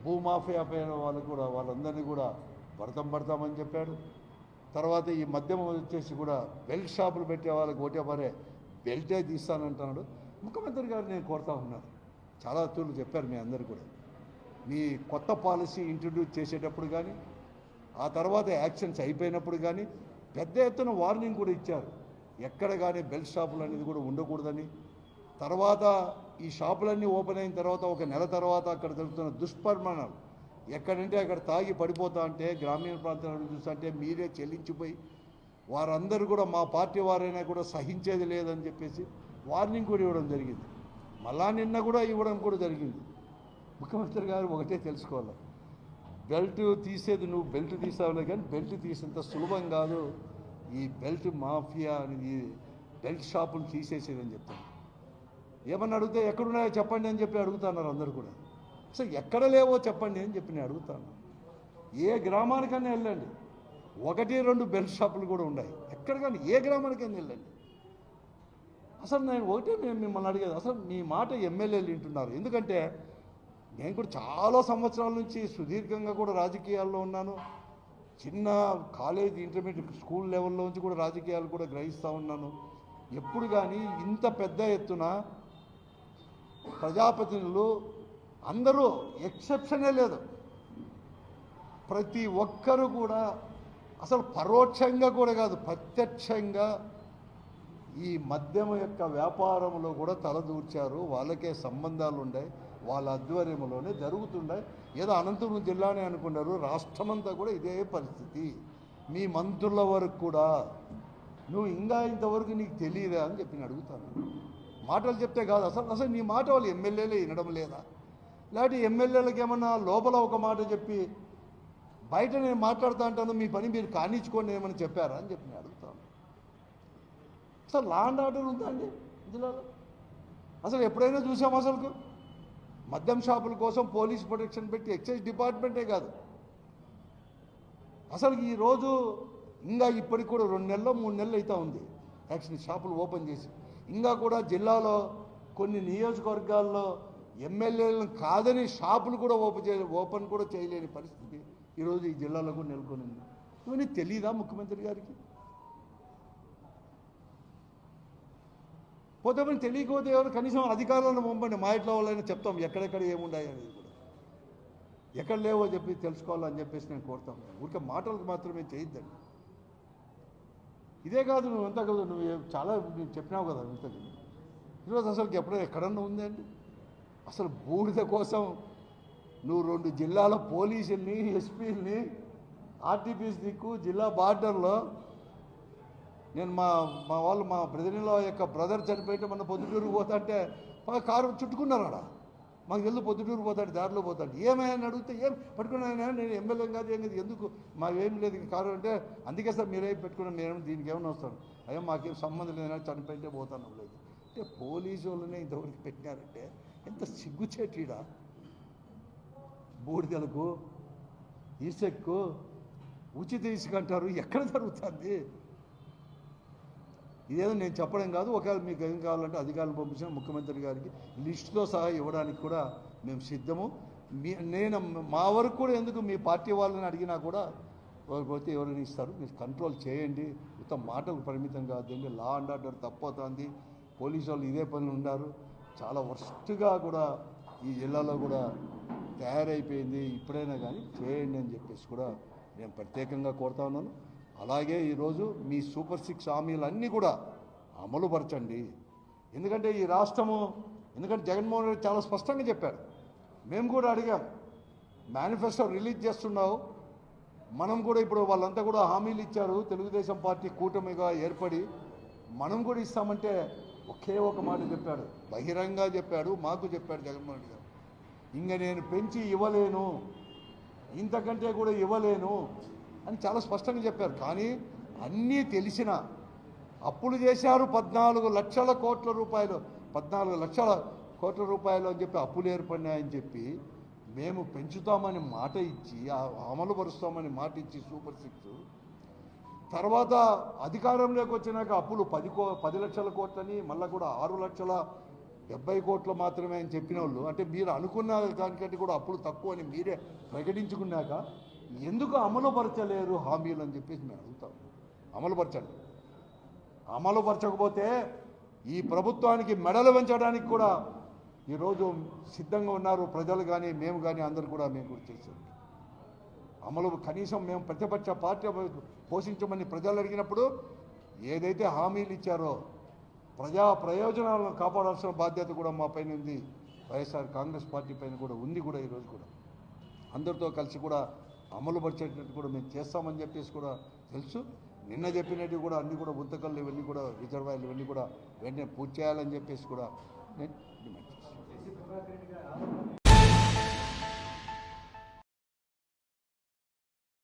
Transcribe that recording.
భూమాఫియా పైన వాళ్ళందరినీ కూడా పడతామని చెప్పాడు. తర్వాత ఈ మద్యం వచ్చేసి కూడా బెల్ట్ షాపులు పెట్టే వాళ్ళకి ఒకటే బెల్టే తీస్తానంటున్నాడు. ముఖ్యమంత్రి గారు నేను కోరుతా ఉన్నాను, చాలా తూర్లు చెప్పారు మీ అందరు కూడా, మీ కొత్త పాలసీ ఇంట్రడ్యూస్ చేసేటప్పుడు కానీ ఆ తర్వాత యాక్షన్స్ అయిపోయినప్పుడు కానీ పెద్ద ఎత్తున వార్నింగ్ కూడా ఇచ్చారు. ఎక్కడ కానీ బెల్ట్ షాపులు అనేది కూడా ఉండకూడదని. తర్వాత ఈ షాపులన్నీ ఓపెన్ అయిన తర్వాత ఒక నెల తర్వాత అక్కడ జరుగుతున్న దుష్పరిమాణాలు, ఎక్కడంటే అక్కడ తాగి పడిపోతా అంటే గ్రామీణ ప్రాంతాలను చూస్తుంటే మీరే చెల్లించిపోయి వారందరూ కూడా మా పార్టీ వారైనా కూడా సహించేది లేదని చెప్పేసి వార్నింగ్ కూడా ఇవ్వడం జరిగింది. మళ్ళా నిన్న కూడా ఇవ్వడం కూడా జరిగింది. ముఖ్యమంత్రి గారు ఒకటే తెలుసుకోవాలి, బెల్ట్ తీసేది నువ్వు బెల్ట్ తీసావులే కానీ బెల్ట్ తీసేంత సులభం కాదు ఈ బెల్ట్ మాఫియా అనేది, బెల్ట్ షాపులు తీసేసేదని చెప్తాను. ఏమన్నా అడిగితే ఎక్కడున్నాయో చెప్పండి అని చెప్పి అడుగుతున్నారు అందరూ కూడా. అసలు ఎక్కడ లేవో చెప్పండి అని చెప్పి నేను అడుగుతాను. ఏ గ్రామానికైనా వెళ్ళండి, 1-2 బెల్ట్ షాపులు కూడా ఉన్నాయి. ఎక్కడ కానీ ఏ గ్రామానికైనా వెళ్ళండి. అసలు నేను మిమ్మల్ని అడిగేది, అసలు మీ మాట ఎమ్మెల్యేలు వింటున్నారు. ఎందుకంటే నేను కూడా చాలా సంవత్సరాల నుంచి సుదీర్ఘంగా కూడా రాజకీయాల్లో ఉన్నాను. చిన్న కాలేజ్ ఇంటర్మీడియట్ స్కూల్ లెవెల్లో నుంచి కూడా రాజకీయాలు కూడా గ్రహిస్తూ ఉన్నాను. ఎప్పుడు కానీ ఇంత పెద్ద ఎత్తున ప్రజాప్రతినిధులు అందరూ ఎక్సెప్షనే లేదు, ప్రతి ఒక్కరు కూడా అసలు పరోక్షంగా కూడా కాదు ప్రత్యక్షంగా ఈ మద్యం యొక్క వ్యాపారంలో కూడా తలదూర్చారు. వాళ్ళకే సంబంధాలు ఉన్నాయి, వాళ్ళ ఆధ్వర్యంలోనే జరుగుతుంటాయి. ఏదో అనంతపురం జిల్లానే అనుకున్నారు, రాష్ట్రమంతా కూడా ఇదే పరిస్థితి. మీ మంత్రుల వరకు కూడా నువ్వు ఇంకా ఇంతవరకు నీకు తెలియదా అని చెప్పి నేను అడుగుతాను. మాటలు చెప్తే కాదు, అసలు నీ మాట వాళ్ళు ఎమ్మెల్యేలే వినడం లేదా? లేకపోతే ఎమ్మెల్యేలకు ఏమన్నా లోపల ఒక మాట చెప్పి బయట నేను మాట్లాడుతూ అంటాను, మీ పని మీరు కానిచ్చుకోండి ఏమని చెప్పారా అని చెప్పి నేను అడుగుతాను. అసలు లా అండ్ ఆర్డర్ ఉందా అండి జిల్లాలో? అసలు ఎప్పుడైనా చూసాం? అసలు మద్యం షాపుల కోసం పోలీస్ ప్రొటెక్షన్ పెట్టి ఎక్సైజ్ డిపార్ట్మెంటే కాదు, అసలు ఈరోజు ఇంకా ఇప్పటికి కూడా 2 నెలలు 3 నెలలు అవుతా ఉంది యాక్షన్ షాపులు ఓపెన్ చేసి. ఇంకా కూడా జిల్లాలో కొన్ని నియోజకవర్గాల్లో ఎమ్మెల్యేలను కాదని షాపులు కూడా ఓపెన్ కూడా చేయలేని పరిస్థితి ఈరోజు ఈ జిల్లాలో కూడా నెలకొని ఉంది. ఇవన్నీ తెలీదా ముఖ్యమంత్రి గారికి? పోతే మనం తెలియకపోతే ఎవరు కనీసం అధికారులను పంపండి, మా ఇంట్లో వాళ్ళైనా చెప్తాం ఎక్కడెక్కడ ఏముండాయి అనేది కూడా, ఎక్కడ లేవో చెప్పి తెలుసుకోవాలని చెప్పేసి నేను కోరుతాను. ఊరికే మాటలకు మాత్రమే చేయొద్దండి. ఇదే కాదు, నువ్వు అంతా కదా, నువ్వు చాలా చెప్పినావు కదా ఇంత. ఈరోజు అసలు ఎక్కడన్నా ఉందండి? అసలు బూడిద కోసం నువ్వు 2 జిల్లాల పోలీసుల్ని ఎస్పీలని ఆర్టీపీసీ దిక్కు జిల్లా బార్డర్లో నేను మా వాళ్ళు మా బ్రదర్లో యొక్క బ్రదర్ చనిపోయితే మన పొద్దుటూరుకు పోతా అంటే కారు చుట్టుకున్నారు ఆడ. మాకు తెలుసు పొద్దుటూరు పోతాడు, దారిలో పోతాడు. ఏమైనా అడిగితే ఏం పట్టుకున్నాయన, నేను ఎమ్మెల్యే కాదు ఏం కాదు, ఎందుకు మాకేం లేదు కారు అంటే, అందుకే సార్ మీరేం పెట్టుకున్నాను, నేను దీనికి ఏమైనా వస్తాను, అయ్యో మాకేం సంబంధం లేదని చనిపోయితే పోతాను లేదు అంటే పోలీసు వాళ్ళనే ఇంతవరకు పెట్టినారంటే ఎంత సిగ్గుచేటీడా? బూడిదలకు ఈసెక్కు ఉచిత ఇసుక అంటారు, ఎక్కడ జరుగుతుంది? ఇదేదో నేను చెప్పడం కాదు. ఒకవేళ మీకు ఏం కావాలంటే అధికారులు పంపించిన ముఖ్యమంత్రి గారికి లిస్టుతో సహా ఇవ్వడానికి కూడా మేము సిద్ధము. నేను మా వరకు కూడా ఎందుకు మీ పార్టీ వాళ్ళని అడిగినా కూడా పోతే ఎవరైనా ఇస్తారు, మీరు కంట్రోల్ చేయండి, మొత్తం మాటలకు పరిమితం కాదండి. లా అండ్ ఆర్డర్ తప్పవుతుంది, పోలీసు వాళ్ళు ఇదే పనులు ఉన్నారు, చాలా వర్స్ట్గా కూడా ఈ జిల్లాలో కూడా తయారైపోయింది. ఇప్పుడైనా కానీ చేయండి అని చెప్పేసి కూడా నేను ప్రత్యేకంగా కోరుతా ఉన్నాను. అలాగే ఈరోజు మీ సూపర్ 6 హామీలన్నీ కూడా అమలుపరచండి. ఎందుకంటే ఈ రాష్ట్రము, ఎందుకంటే జగన్మోహన్ రెడ్డి చాలా స్పష్టంగా చెప్పారు, మేము కూడా అడిగాం, మేనిఫెస్టో రిలీజ్ చేస్తున్నావు, మనం కూడా ఇప్పుడు వాళ్ళంతా కూడా హామీలు ఇచ్చారు, తెలుగుదేశం పార్టీ కూటమిగా ఏర్పడి మనం కూడా ఇస్తామంటే ఒకే ఒక మాట చెప్పాడు, బహిరంగ చెప్పాడు, మాకు చెప్పాడు జగన్మోహన్ రెడ్డి గారు, ఇంకా నేను పెంచి ఇవ్వలేను, ఇంతకంటే కూడా ఇవ్వలేను అని చాలా స్పష్టంగా చెప్పారు. కానీ అన్నీ తెలిసిన అప్పులు చేశారు 14 లక్షల కోట్ల రూపాయలు, 14 లక్షల కోట్ల రూపాయలు అని చెప్పి అప్పులు ఏర్పడినాయని చెప్పి మేము పెంచుతామని మాట ఇచ్చి అమలు పరుస్తామని మాట ఇచ్చి సూపర్ 6 తర్వాత అధికారంలోకి వచ్చినాక అప్పులు 10 లక్షల కోట్లని, మళ్ళీ కూడా 6 లక్షల 70 కోట్లు మాత్రమే అని చెప్పిన వాళ్ళు, అంటే మీరు అనుకున్న దానికంటే కూడా అప్పులు తక్కువ అని మీరే ప్రకటించుకున్నాక ఎందుకు అమలుపరచలేరు హామీలు అని చెప్పేసి మేము అడుగుతాం. అమలుపరచండి. అమలుపరచకపోతే ఈ ప్రభుత్వానికి మెడలు వంచడానికి కూడా ఈరోజు సిద్ధంగా ఉన్నారు ప్రజలు కానీ మేము కానీ అందరూ కూడా మేము కూడా చేసాం. అమలు కనీసం మేము ప్రతిపక్ష పార్టీ పోషించమని ప్రజలు అడిగినప్పుడు ఏదైతే హామీలు ఇచ్చారో ప్రజా ప్రయోజనాలను కాపాడాల్సిన బాధ్యత కూడా మా పైన ఉంది, వైఎస్ఆర్ కాంగ్రెస్ పార్టీ పైన కూడా ఉంది. కూడా ఈరోజు కూడా అందరితో కలిసి కూడా అమలు పరిచేటట్టు కూడా మేము చేస్తామని చెప్పేసి కూడా తెలుసు. నిన్న చెప్పినట్టు కూడా అన్నీ కూడా గుంతకళ్ళు ఇవన్నీ కూడా రిజర్వాయర్లు ఇవన్నీ కూడా వెంటనే పూర్తి చేయాలని చెప్పేసి కూడా నేను డిమాండ్ చేస్తాను.